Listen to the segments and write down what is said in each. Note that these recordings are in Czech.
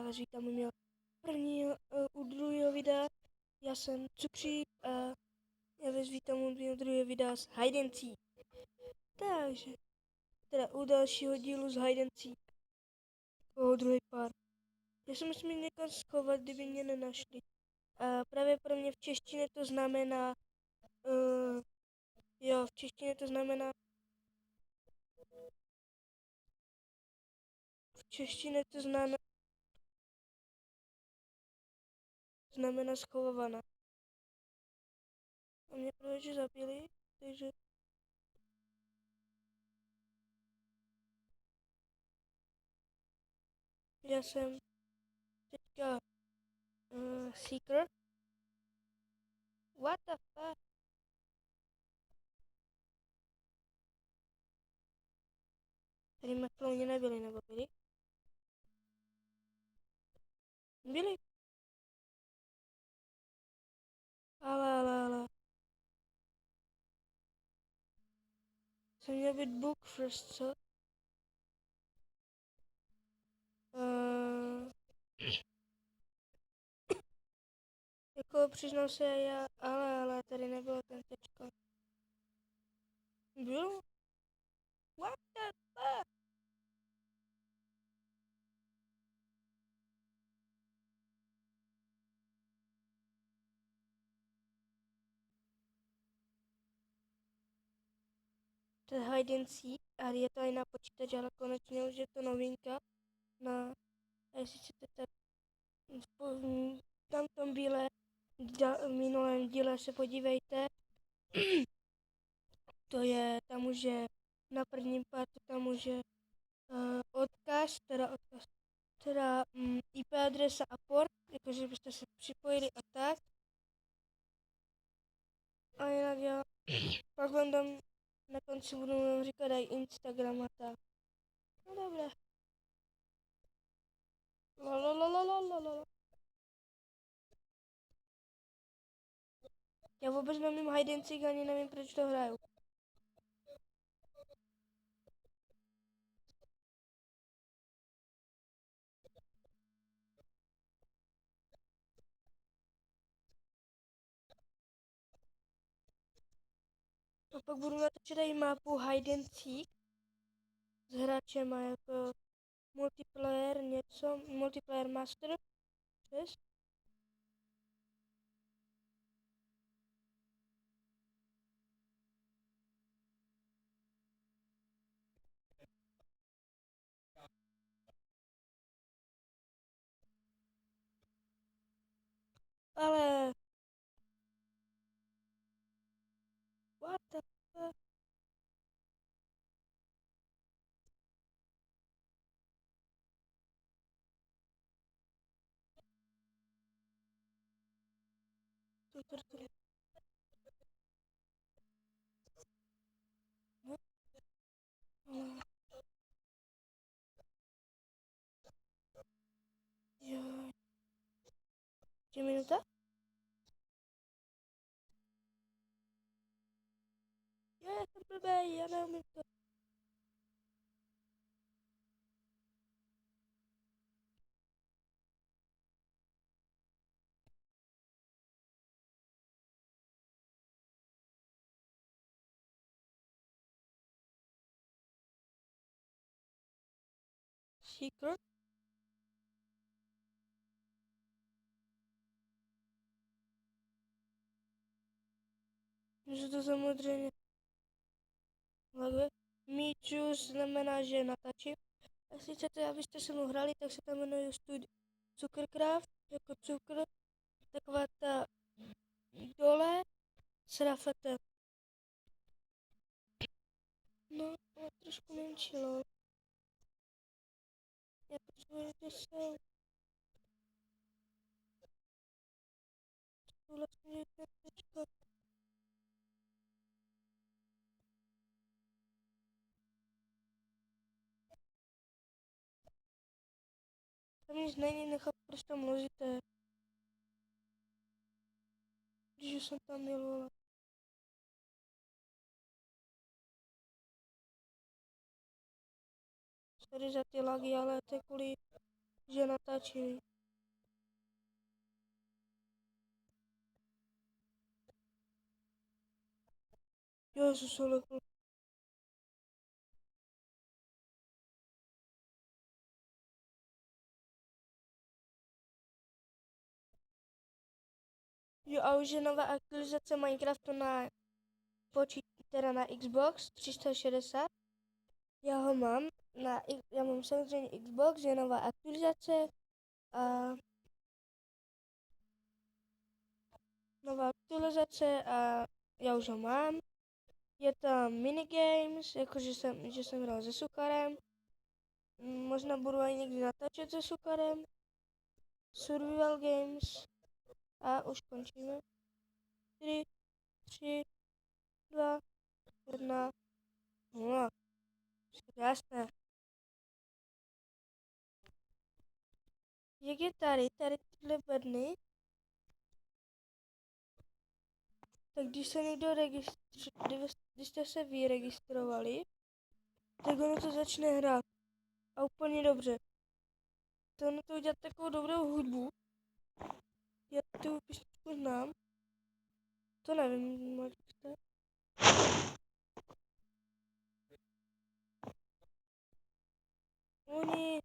záleží, tam měl první u druhého videa, já jsem cukřík a já vezví tam u druhého videa z Hide and Seek. Takže, teda u dalšího dílu z Hide and Seek. Druhý pár. Já se musím někam schovat, kdyby mě nenašli. A právě pro mě v češtině to znamená, v češtině to znamená, znamená schovávaná. A mě protože zabili, takže já jsem teďka Seeker. What the fuck? Tady McClowni nebyli, nebo byli? Byli. Ale. Jsem měl být book first, co? Jako přiznal se já, ale tady nebylo ten tečko. Bylo? What the fuck? To je Hide and Seek a je to i na počítač, ale konečně už je to novinka. A jestli chcete, tak tam v tom minulém díle se podívejte. To je, tam už je na prvním partu, tam už je odkaz, teda IP adresa a port, jakože byste se připojili a tak. A jinak já pak vám dám, na konci budu říkat i Instagram a tak. No dobré. Lalalalalalala. Já vůbec nevím Hide and Seek, ani nevím, proč to hraju. A pak budu natočit i mapu Hide and Seek s hráčema jako multiplayer master, přes. Ale what the fuck? Tur. No. Jo. 2 minuta? Jo, já jsem blbej, já neumím to. Seeker? Že to samozřejmě laguje. Me choose znamená, že natáčím. A jestli chcete, abyste se mnou hrali, tak se tam jmenuje Cukrcraft, jako cukr, taková ta dole s rafetem. No, ale trošku menší, lol. Já potřebuji 10. Vlastně je to tečko. Tam nic není, nechat proč tam mluvíte. Když jsem tam měl, vole. Sorry za ty lagy, ale to je kvůli že natáčím. Jezus, ale jo, a už je nová aktualizace Minecraftu na teda na Xbox 360. Já ho mám, já mám samozřejmě Xbox, je nová aktualizace a já už ho mám. Je tam minigames, jakože že jsem hrál se Sucharem. Možná budu i někdy natáčet se Sucharem. Survival games. A už končíme. 4, 3, 2, 1, 0. Jasné. Jak je tady tyhle bedny, tak když se někdo když jste se vyregistrovali, tak ono to začne hrát. A úplně dobře. To ono to udělat takovou dobrou hudbu. Já tu písničku znám. To nevím, jak jste. Oni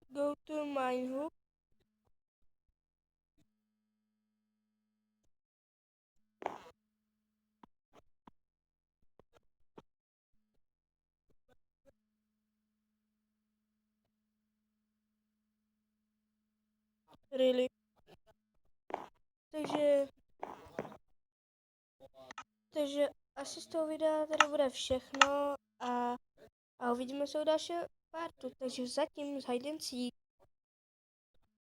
go to Minehook. Really. Takže asi z toho videa tady bude všechno a uvidíme se u dalšího partu. Takže zatím z Hide and Seek.